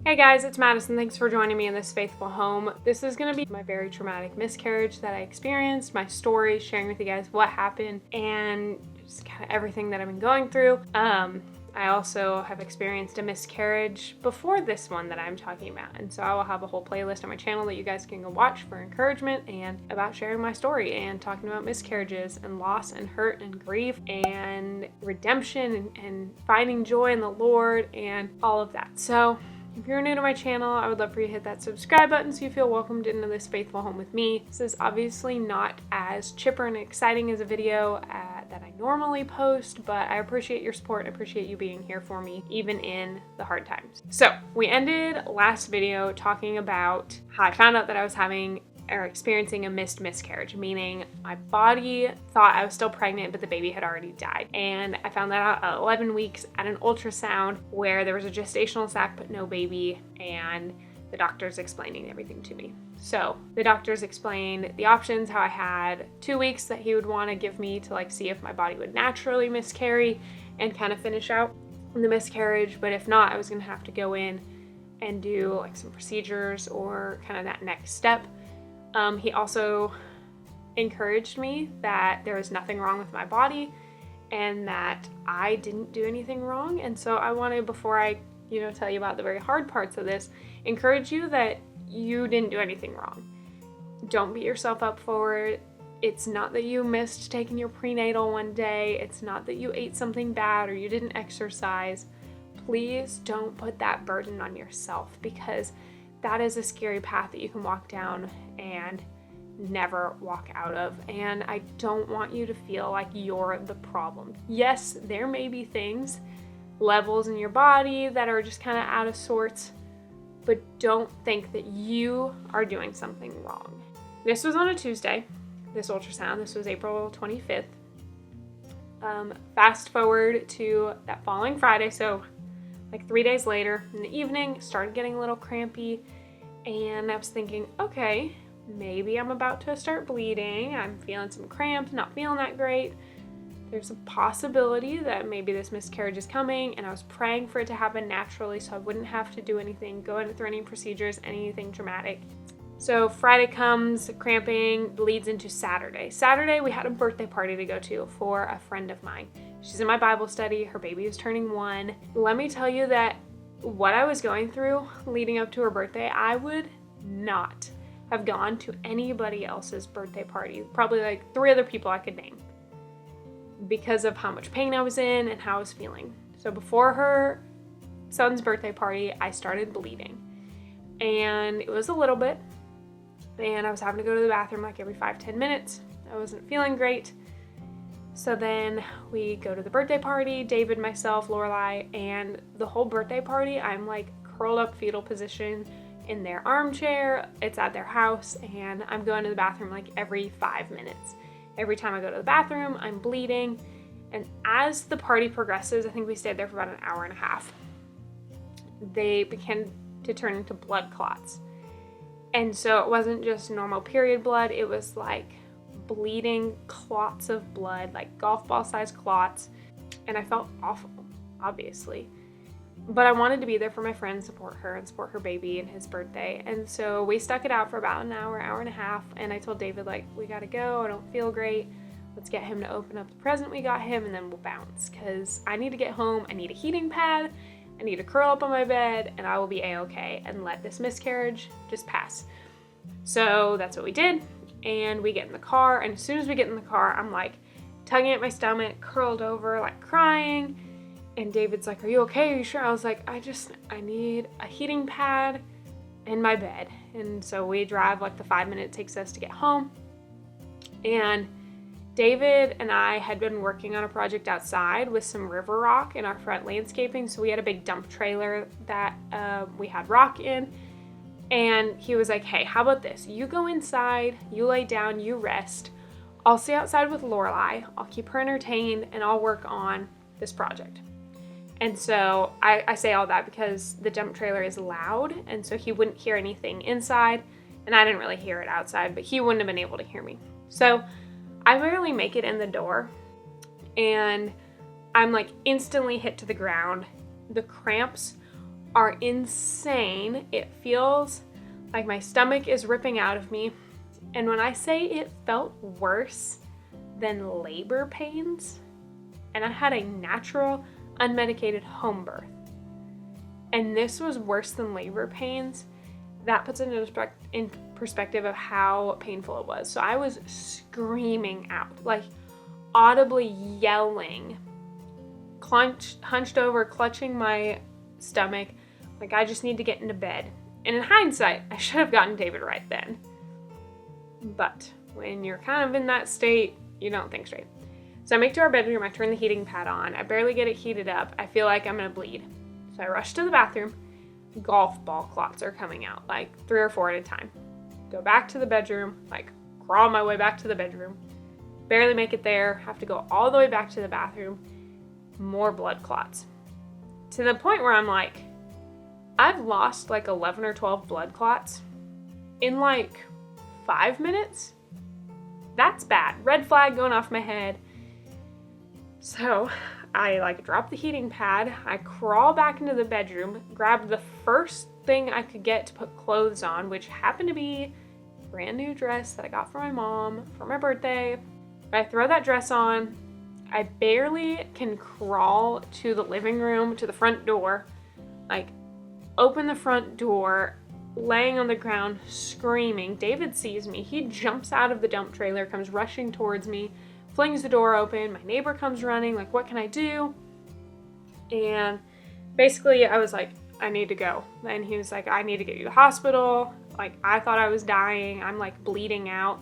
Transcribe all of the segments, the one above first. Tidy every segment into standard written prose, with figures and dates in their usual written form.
Hey guys, it's Madison. Thanks for joining me in this faithful home. This is going to be my very traumatic miscarriage that I experienced, my story, sharing with you guys what happened, and just kind of everything that I've been going through. I also have experienced a miscarriage before this one that I'm talking about, and so I will have a whole playlist on my channel that you guys can go watch for encouragement and about sharing my story and talking about miscarriages and loss and hurt and grief and redemption and finding joy in the Lord and all of that. So if you're new to my channel, I would love for you to hit that subscribe button so you feel welcomed into this faithful home with me. This is obviously not as chipper and exciting as a video that I normally post, but I appreciate your support. I appreciate you being here for me, even in the hard times. So we ended last video talking about how I found out that I was experiencing a miscarriage, meaning my body thought I was still pregnant, but the baby had already died. And I found that out at 11 weeks at an ultrasound where there was a gestational sac but no baby, and the doctors explaining everything to me. So the doctors explained the options, how I had 2 weeks that he would want to give me to see if my body would naturally miscarry and kind of finish out the miscarriage, but if not, I was going to have to go in and do some procedures or kind of that next step. He also encouraged me that there was nothing wrong with my body and that I didn't do anything wrong. And so I wanted, before I, tell you about the very hard parts of this, encourage you that you didn't do anything wrong. Don't beat yourself up for it. It's not that you missed taking your prenatal one day. It's not that you ate something bad or you didn't exercise. Please don't put that burden on yourself, because that is a scary path that you can walk down and never walk out of. And I don't want you to feel like you're the problem. Yes, there may be things, levels in your body that are just kind of out of sorts, but don't think that you are doing something wrong. This was on a Tuesday, this ultrasound. This was April 25th. Fast forward to that following Friday, so 3 days later in the evening, started getting a little crampy, and I was thinking, okay, maybe I'm about to start bleeding. I'm feeling some cramps, not feeling that great. There's a possibility that maybe this miscarriage is coming, and I was praying for it to happen naturally so I wouldn't have to do anything, go in through any procedures, anything dramatic. So Friday comes, cramping bleeds into Saturday. Saturday, we had a birthday party to go to for a friend of mine. She's in my Bible study. Her baby is turning 1. Let me tell you that what I was going through leading up to her birthday, I would not have gone to anybody else's birthday party. Probably 3 other people I could name, because of how much pain I was in and how I was feeling. So before her son's birthday party, I started bleeding, and it was a little bit, and I was having to go to the bathroom every 5-10 minutes. I wasn't feeling great. So then we go to the birthday party, David, myself, Lorelai, and the whole birthday party, I'm curled up fetal position in their armchair. It's at their house, and I'm going to the bathroom every 5 minutes. Every time I go to the bathroom, I'm bleeding. And as the party progresses, I think we stayed there for about an hour and a half, they began to turn into blood clots. And so it wasn't just normal period blood, it was bleeding clots of blood, golf ball sized clots. And I felt awful, obviously. But I wanted to be there for my friend, support her and support her baby and his birthday. And so we stuck it out for about an hour, hour and a half. And I told David, we gotta go, I don't feel great. Let's get him to open up the present we got him, and then we'll bounce. Because I need to get home, I need a heating pad, I need to curl up on my bed, and I will be a-okay and let this miscarriage just pass. So that's what we did. And we get in the car, and as soon as we get in the car, I'm tugging at my stomach, curled over, crying. And David's are you okay? Are you sure? I was I need a heating pad and my bed. And so we drive the 5 minutes it takes us to get home. And David and I had been working on a project outside with some river rock in our front landscaping. So we had a big dump trailer that we had rock in. And he was hey, how about this? You go inside, you lay down, you rest. I'll stay outside with Lorelai. I'll keep her entertained, and I'll work on this project. And so I say all that because the dump trailer is loud, and so he wouldn't hear anything inside, and I didn't really hear it outside, but he wouldn't have been able to hear me. So I barely make it in the door, and I'm instantly hit to the ground. The cramps are insane. It feels like my stomach is ripping out of me. And when I say it felt worse than labor pains, and I had a natural, unmedicated home birth, and this was worse than labor pains, that puts it in perspective of how painful it was. So I was screaming out, like audibly yelling, hunched over, clutching my stomach, like I just need to get into bed. And in hindsight, I should have gotten David right then. But when you're kind of in that state, you don't think straight. So I make to our bedroom, I turn the heating pad on, I barely get it heated up, I feel like I'm gonna bleed. So I rush to the bathroom, golf ball clots are coming out, like 3 or 4 at a time. Go back to the bedroom, like crawl my way back to the bedroom, barely make it there, have to go all the way back to the bathroom, more blood clots. To the point where I'm like, I've lost like 11 or 12 blood clots in like 5 minutes. That's bad. Red flag going off my head. So I like drop the heating pad, I crawl back into the bedroom, grab the first thing I could get to put clothes on, which happened to be a brand new dress that I got for my mom for my birthday. I throw that dress on, I barely can crawl to the living room, to the front door, like open the front door, laying on the ground, screaming. David sees me, he jumps out of the dump trailer, comes rushing towards me, flings the door open, my neighbor comes running, like, what can I do? And basically I was like, I need to go. And he was like, I need to get you to the hospital. Like, I thought I was dying, I'm like bleeding out.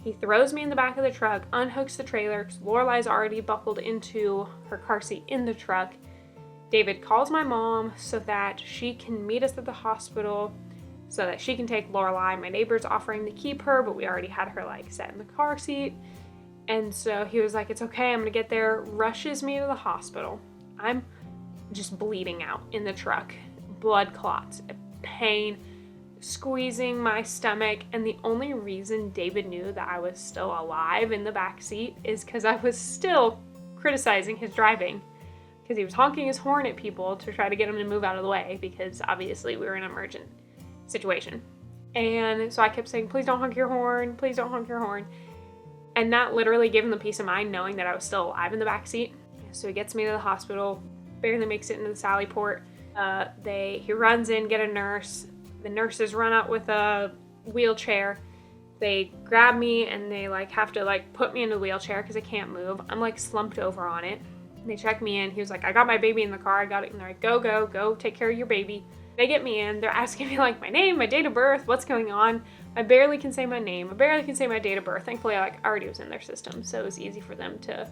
He throws me in the back of the truck, unhooks the trailer, because Lorelai's already buckled into her car seat in the truck. David calls my mom so that she can meet us at the hospital, so that she can take Lorelai. My neighbor's offering to keep her, but we already had her like set in the car seat. And so he was like, it's okay, I'm gonna get there, rushes me to the hospital. I'm just bleeding out in the truck, blood clots, pain, squeezing my stomach. And the only reason David knew that I was still alive in the back seat is because I was still criticizing his driving, because he was honking his horn at people to try to get them to move out of the way, because obviously we were in an emergent situation. And so I kept saying, please don't honk your horn, please don't honk your horn. And that literally gave him the peace of mind knowing that I was still alive in the back seat. So he gets me to the hospital, barely makes it into the Sally port. He runs in, get a nurse. The nurses run out with a wheelchair. They grab me and they like have to like put me in the wheelchair because I can't move. I'm like slumped over on it. They check me in. He was like, I got my baby in the car. I got it. And they're like, go, take care of your baby. They get me in. They're asking me like my name, my date of birth, what's going on. I barely can say my name. I barely can say my date of birth. Thankfully, I already was in their system, so it was easy for them to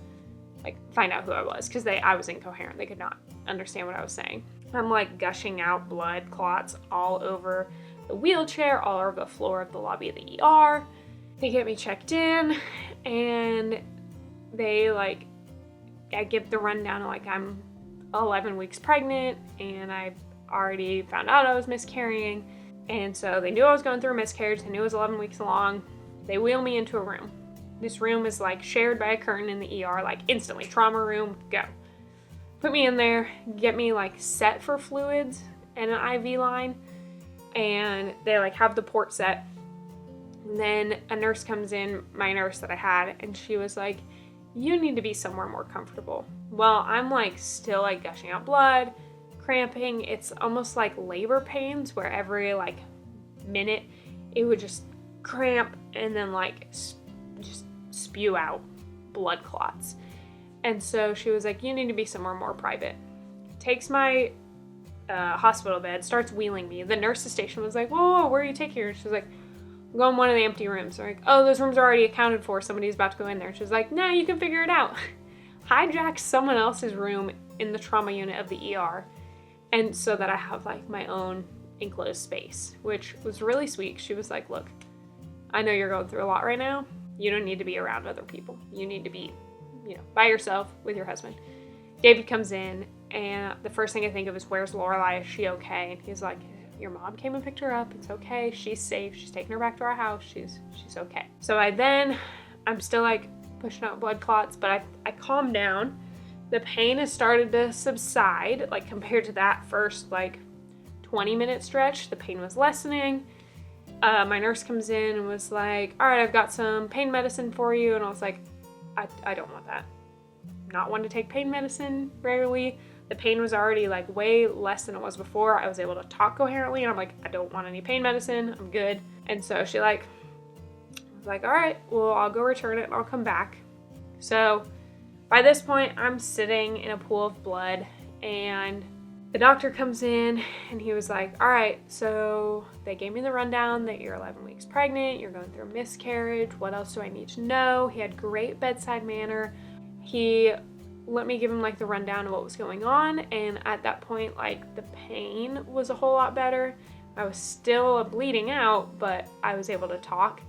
like find out who I was, because I was incoherent. They could not understand what I was saying. I'm like gushing out blood clots all over the wheelchair, all over the floor of the lobby of the ER. They get me checked in, and I give the rundown of like I'm 11 weeks pregnant, and I already found out I was miscarrying. And so they knew I was going through a miscarriage. They knew it was 11 weeks along. They wheel me into a room. This room is like shared by a curtain in the ER, like instantly. Trauma room, go. Put me in there, get me like set for fluids and an IV line. And they like have the port set. And then a nurse comes in, my nurse that I had, and she was like, you need to be somewhere more comfortable. Well, I'm like still like gushing out blood, cramping. It's almost like labor pains where every like minute it would just cramp and then like just spew out blood clots. And so she was like, you need to be somewhere more private. Takes my hospital bed, starts wheeling me. The nurse's station was like, whoa, where are you taking her? She was like, I'm going in one of the empty rooms. They're like, oh, those rooms are already accounted for. Somebody's about to go in there. She was like, nah, you can figure it out. Hijack someone else's room in the trauma unit of the ER. And so that I have like my own enclosed space, which was really sweet. She was like, look, I know you're going through a lot right now. You don't need to be around other people. You need to be, by yourself with your husband. David comes in, and the first thing I think of is, where's Lorelai? Is she okay? And he's like, your mom came and picked her up. It's okay. She's safe. She's taking her back to our house. She's okay. So I'm still like pushing out blood clots, but I calmed down. The pain has started to subside, like compared to that first like 20-minute stretch, the pain was lessening. My nurse comes in and was like, all right, I've got some pain medicine for you. And I was like, I don't want that. Not one to take pain medicine, rarely. The pain was already like way less than it was before. I was able to talk coherently, and I'm like, I don't want any pain medicine. I'm good. And so she was like, all right, well, I'll go return it and I'll come back. So by this point, I'm sitting in a pool of blood, and the doctor comes in and he was like, all right, so they gave me the rundown that you're 11 weeks pregnant, you're going through a miscarriage. What else do I need to know? He had great bedside manner. He let me give him like the rundown of what was going on. And at that point, like the pain was a whole lot better. I was still bleeding out, but I was able to talk.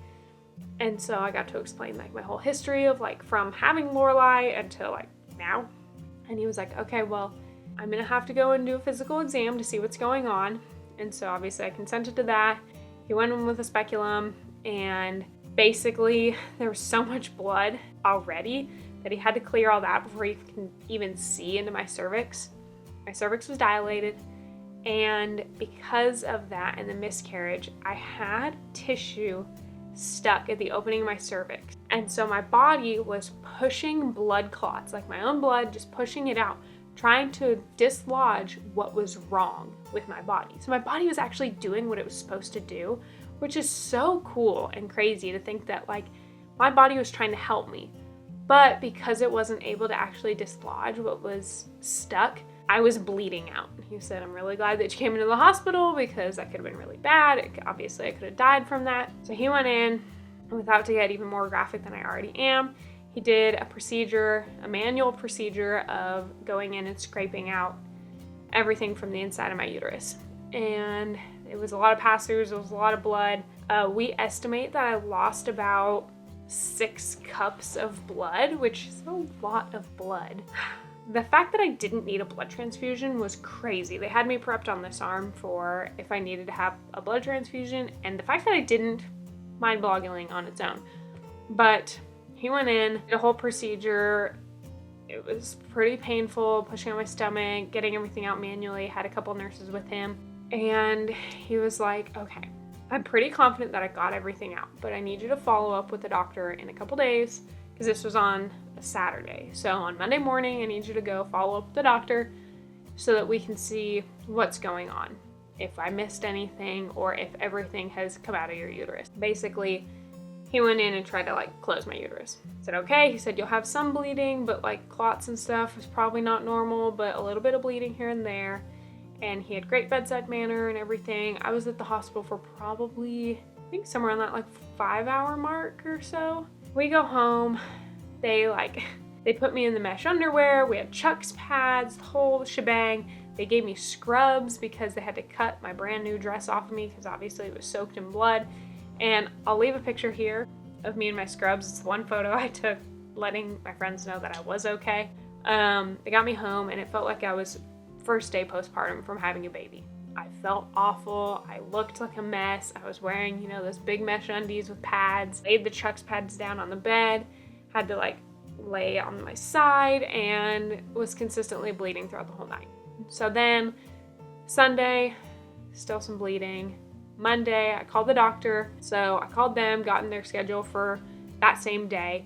And so I got to explain like my whole history of like from having Lorelai until like now. And he was like, okay, well, I'm gonna have to go and do a physical exam to see what's going on. And so obviously I consented to that. He went in with a speculum, and basically there was so much blood already that he had to clear all that before he can even see into my cervix. My cervix was dilated, and because of that and the miscarriage, I had tissue stuck at the opening of my cervix. And so my body was pushing blood clots, like my own blood, just pushing it out, trying to dislodge what was wrong with my body. So my body was actually doing what it was supposed to do, which is so cool and crazy to think that like my body was trying to help me. But because it wasn't able to actually dislodge what was stuck, I was bleeding out. He said, I'm really glad that you came into the hospital because that could have been really bad. Obviously I could have died from that. So he went in, and without to get even more graphic than I already am, he did a procedure, a manual procedure of going in and scraping out everything from the inside of my uterus. And it was a lot of pass-throughs, it was a lot of blood. We estimate that I lost about 6 cups of blood, which is a lot of blood. The fact that I didn't need a blood transfusion was crazy. They had me prepped on this arm for if I needed to have a blood transfusion, and the fact that I didn't, mind-boggling on its own. But he went in, did a whole procedure. It was pretty painful, pushing on my stomach, getting everything out manually. Had a couple nurses with him. And he was like, okay, I'm pretty confident that I got everything out, but I need you to follow up with the doctor in a couple days, because this was on a Saturday. So on Monday morning, I need you to go follow up with the doctor so that we can see what's going on, if I missed anything or if everything has come out of your uterus. Basically, he went in and tried to like close my uterus. I said, okay. He said, you'll have some bleeding, but like clots and stuff is probably not normal, but a little bit of bleeding here and there. And he had great bedside manner and everything. I was at the hospital for probably, I think somewhere on that like 5-hour mark or so. We go home. They put me in the mesh underwear. We had Chuck's pads, the whole shebang. They gave me scrubs because they had to cut my brand new dress off of me because obviously it was soaked in blood. And I'll leave a picture here of me in my scrubs. It's one photo I took letting my friends know that I was okay. They got me home, and it felt like I was first day postpartum from having a baby. I felt awful. I looked like a mess. I was wearing, those big mesh undies with pads. Laid the Chuck's pads down on the bed. Had to lay on my side, and was consistently bleeding throughout the whole night. So then Sunday, still some bleeding. Monday, I called the doctor. So I called them, got in their schedule for that same day.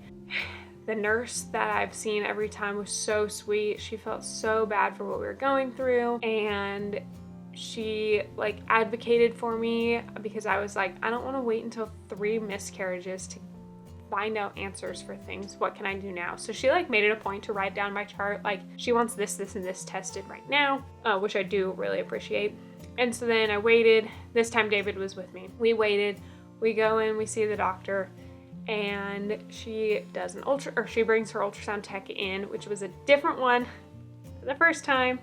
The nurse that I've seen every time was so sweet. She felt so bad for what we were going through. And she advocated for me because I was like, I don't want to wait until 3 miscarriages to find out answers for things. What can I do now? So she made it a point to write down my chart. She wants this, this, and this tested right now, which I do really appreciate. And so then I waited. This time David was with me. We waited. We go in, we see the doctor, and she does she brings her ultrasound tech in, which was a different one for the first time.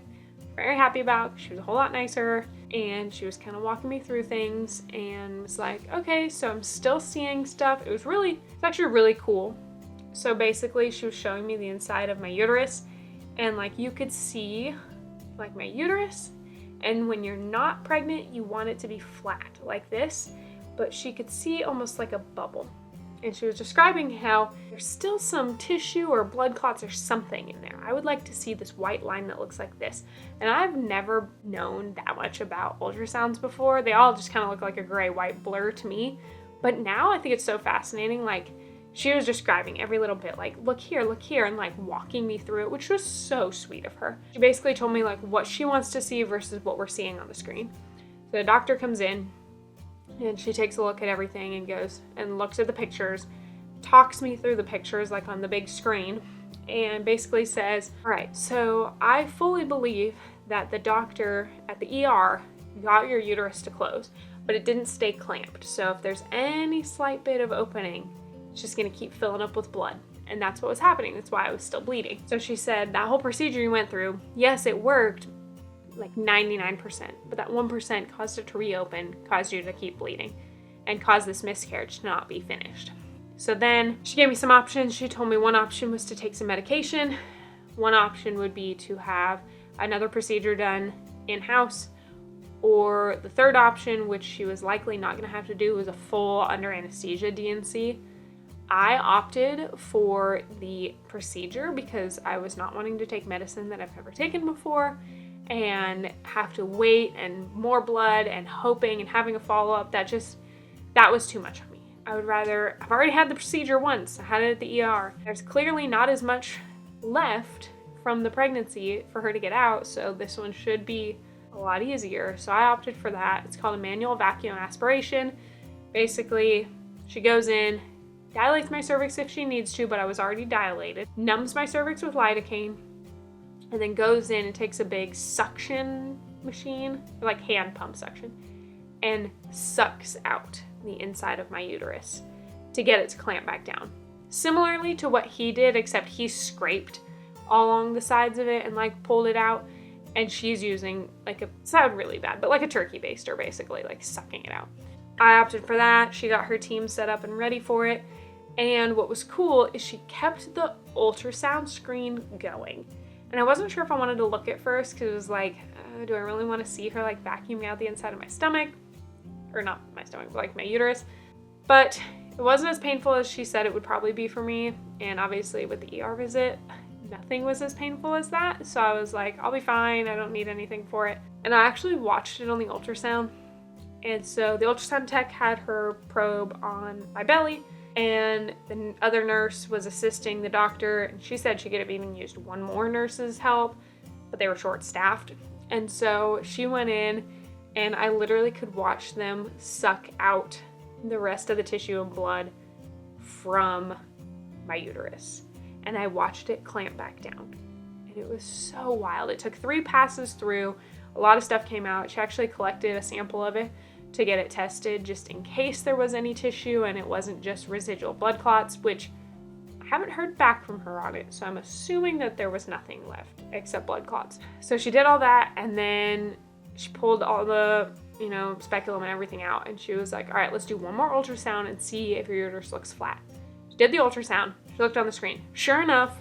Very happy about. She was a whole lot nicer, and she was kind of walking me through things and was like, okay, so I'm still seeing stuff. It's actually really cool. So basically she was showing me the inside of my uterus, and you could see my uterus. And when you're not pregnant, you want it to be flat like this, but she could see almost like a bubble. and she was describing how there's still some tissue or blood clots or something in there. I would like to see this white line that looks like this. And I've never known that much about ultrasounds before. They all just kind of look like a gray-white blur to me. But now I think it's so fascinating. Like, she was describing every little bit, like, look here, and like walking me through it, which was so sweet of her. She basically told me like what she wants to see versus what we're seeing on the screen. So the doctor comes in, and she takes a look at everything and goes and looks at the pictures, talks me through the pictures like on the big screen, and basically says, all right, so I fully believe that the doctor at the ER got your uterus to close, but it didn't stay clamped. So if there's any slight bit of opening, it's just gonna keep filling up with blood. And that's what was happening. That's why I was still bleeding. So she said, that whole procedure you went through, yes, it worked, like 99%, but that 1% caused it to reopen, caused you to keep bleeding, and caused this miscarriage to not be finished. So then she gave me some options. She told me one option was to take some medication. One option would be to have another procedure done in-house, or the third option, which she was likely not gonna have to do, was a full under anesthesia D&C. I opted for the procedure because I was not wanting to take medicine that I've never taken before and have to wait and more blood and hoping and having a follow-up. That was too much for me. I've already had the procedure once. I had it at the ER. There's clearly not as much left from the pregnancy for her to get out, so this one should be a lot easier. So I opted for that. It's called a manual vacuum aspiration. Basically, she goes in, dilates my cervix if she needs to, but I was already dilated, numbs my cervix with lidocaine, and then goes in and takes a big suction machine, like hand pump suction, and sucks out the inside of my uterus to get it to clamp back down. Similarly to what he did, except he scraped all along the sides of it and like pulled it out, and she's using like it sounded really bad, but like a turkey baster, basically, like sucking it out. I opted for that. She got her team set up and ready for it. And what was cool is she kept the ultrasound screen going. And I wasn't sure if I wanted to look at first because it was like, do I really want to see her like vacuuming out the inside of my stomach? Or not my stomach, but like my uterus. But it wasn't as painful as she said it would probably be for me. And obviously with the ER visit, nothing was as painful as that. So I was like, I'll be fine. I don't need anything for it. And I actually watched it on the ultrasound. And so the ultrasound tech had her probe on my belly, and the other nurse was assisting the doctor, and she said she could have even used one more nurse's help, but they were short-staffed. And so she went in, and I literally could watch them suck out the rest of the tissue and blood from my uterus. And I watched it clamp back down. And it was so wild. It took 3 passes through. A lot of stuff came out. She actually collected a sample of it to get it tested just in case there was any tissue and it wasn't just residual blood clots, which I haven't heard back from her on it, so I'm assuming that there was nothing left except blood clots. So she did all that, and then she pulled all the, speculum and everything out, and she was like, all right, let's do one more ultrasound and see if your uterus looks flat. She did the ultrasound. She looked on the screen. Sure enough,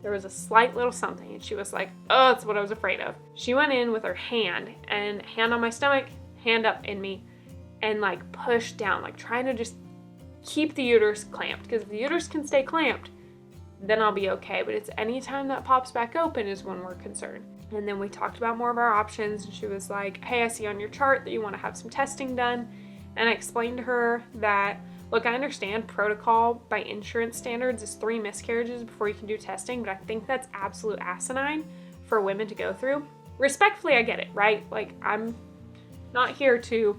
there was a slight little something, and she was like, oh, that's what I was afraid of. She went in with her hand on my stomach, hand up in me, and like pushed down, like trying to just keep the uterus clamped, because if the uterus can stay clamped, then I'll be okay. But it's anytime that pops back open is when we're concerned. And then we talked about more of our options, and she was like, hey, I see on your chart that you want to have some testing done. And I explained to her that, look, I understand protocol by insurance standards is 3 miscarriages before you can do testing, but I think that's absolute asinine for women to go through. Respectfully, I get it, right? Like, I'm not here to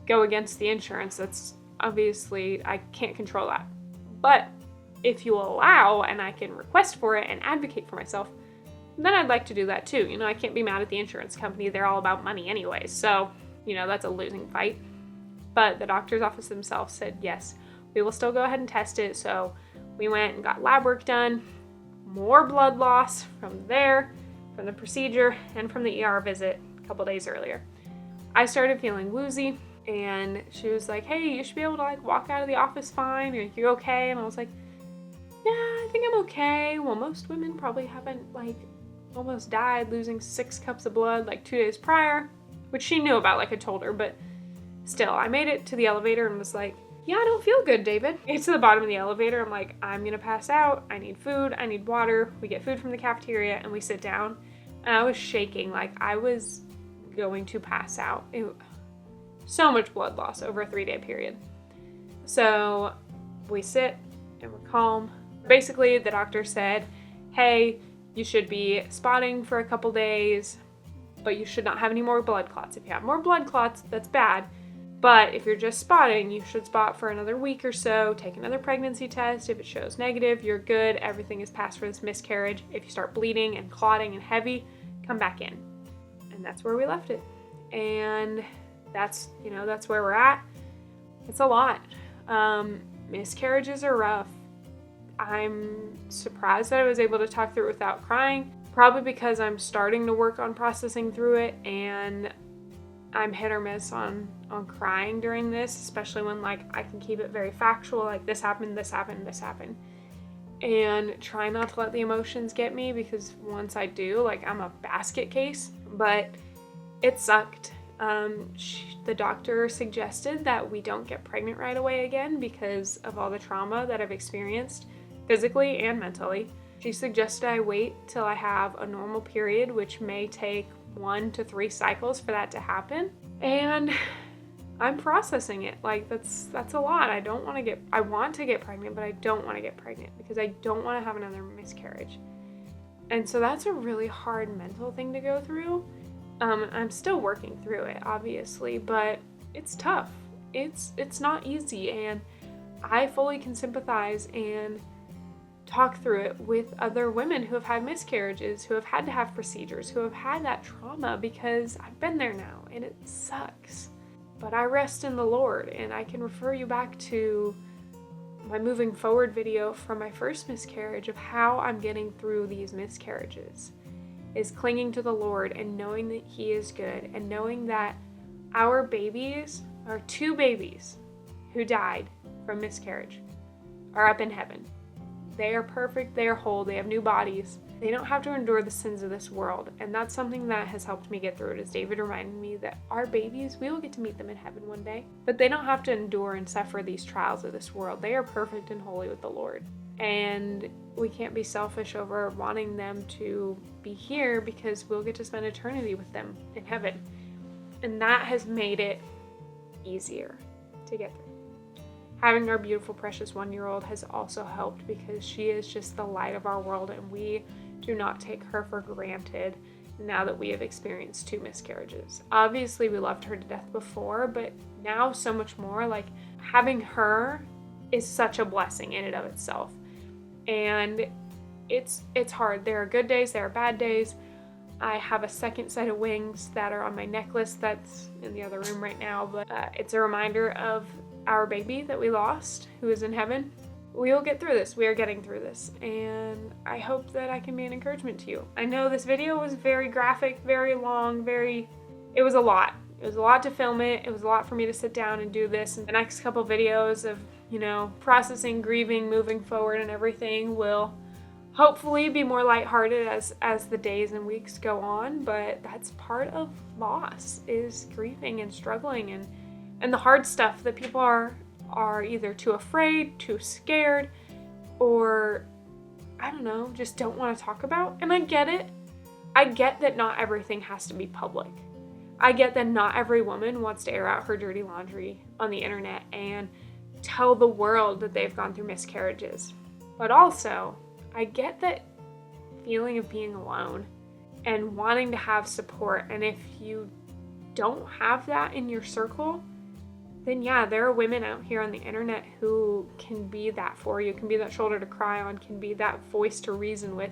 go against the insurance. That's obviously, I can't control that. But if you allow and I can request for it and advocate for myself, then I'd like to do that too. I can't be mad at the insurance company. They're all about money anyways. So, that's a losing fight. But the doctor's office themselves said, yes, we will still go ahead and test it. So we went and got lab work done, more blood loss from there, from the procedure, and from the ER visit a couple days earlier. I started feeling woozy, and she was like, hey, you should be able to like walk out of the office fine. Are you okay? And I was like, yeah, I think I'm okay. Well, most women probably haven't like almost died losing 6 cups of blood like 2 days prior, which she knew about, like I told her, but still, I made it to the elevator and was like, yeah, I don't feel good, David. It's to the bottom of the elevator. I'm like, I'm gonna pass out. I need food. I need water. We get food from the cafeteria and we sit down. And I was shaking like I was going to pass out. So much blood loss over a 3-day period. So we sit and we're calm. Basically, the doctor said, hey, you should be spotting for a couple days, but you should not have any more blood clots. If you have more blood clots, that's bad. But if you're just spotting, you should spot for another week or so, take another pregnancy test. If it shows negative, you're good. Everything is passed for this miscarriage. If you start bleeding and clotting and heavy, come back in. And that's where we left it. And that's where we're at. It's a lot. Miscarriages are rough. I'm surprised that I was able to talk through it without crying, probably because I'm starting to work on processing through it, and I'm hit or miss on crying during this, especially when like I can keep it very factual, like this happened, this happened, this happened, and try not to let the emotions get me, because once I do, like I'm a basket case. But it sucked. The doctor suggested that we don't get pregnant right away again because of all the trauma that I've experienced physically and mentally. She suggested I wait till I have a normal period, which may take 1 to 3 cycles for that to happen. And I'm processing it. Like that's a lot. I want to get pregnant, but I don't want to get pregnant because I don't want to have another miscarriage. And so that's a really hard mental thing to go through. I'm still working through it, obviously, but it's tough. It's not easy, and I fully can sympathize and talk through it with other women who have had miscarriages, who have had to have procedures, who have had that trauma, because I've been there now and it sucks. But I rest in the Lord, and I can refer you back to my moving forward video from my first miscarriage of how I'm getting through these miscarriages, is clinging to the Lord and knowing that He is good, and knowing that our babies, our 2 babies who died from miscarriage, are up in heaven. They are perfect, they are whole, they have new bodies. They don't have to endure the sins of this world. And that's something that has helped me get through it, as David reminded me that our babies, we will get to meet them in heaven one day. But they don't have to endure and suffer these trials of this world. They are perfect and holy with the Lord. And we can't be selfish over wanting them to be here, because we'll get to spend eternity with them in heaven. And that has made it easier to get through. Having our beautiful, precious 1-year-old has also helped, because she is just the light of our world, and we do not take her for granted now that we have experienced 2 miscarriages. Obviously, we loved her to death before, but now so much more. Like, having her is such a blessing in and of itself. And it's hard. There are good days, there are bad days. I have a second set of wings that are on my necklace that's in the other room right now, but it's a reminder of our baby that we lost, who is in heaven. We will get through this. We are getting through this, and I hope that I can be an encouragement to you. I know this video was very graphic, very long, it was a lot. It was a lot to film it. It was a lot for me to sit down and do this. And the next couple videos of, processing, grieving, moving forward, and everything will hopefully be more lighthearted as the days and weeks go on. But that's part of loss, is grieving and struggling and the hard stuff that people are either too afraid, too scared, or I don't know, just don't want to talk about. And I get it. I get that not everything has to be public. I get that not every woman wants to air out her dirty laundry on the internet and tell the world that they've gone through miscarriages. But also, I get that feeling of being alone and wanting to have support. And if you don't have that in your circle, then yeah, there are women out here on the internet who can be that for you, can be that shoulder to cry on, can be that voice to reason with.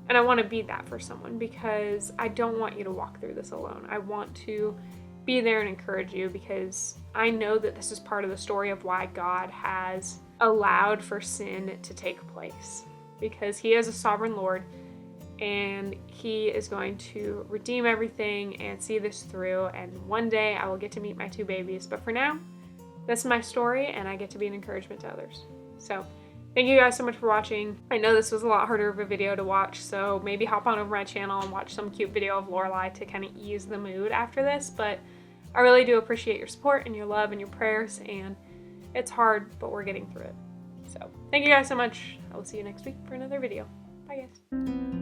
And I want to be that for someone, because I don't want you to walk through this alone. I want to be there and encourage you, because I know that this is part of the story of why God has allowed for sin to take place, because He is a sovereign Lord, and He is going to redeem everything and see this through. And one day I will get to meet my 2 babies. But for now, that's my story, and I get to be an encouragement to others. So thank you guys so much for watching. I know this was a lot harder of a video to watch, so maybe hop on over my channel and watch some cute video of Lorelai to kind of ease the mood after this. But I really do appreciate your support and your love and your prayers, and It's hard, but we're getting through it. So thank you guys so much. I will see you next week for another video. Bye guys.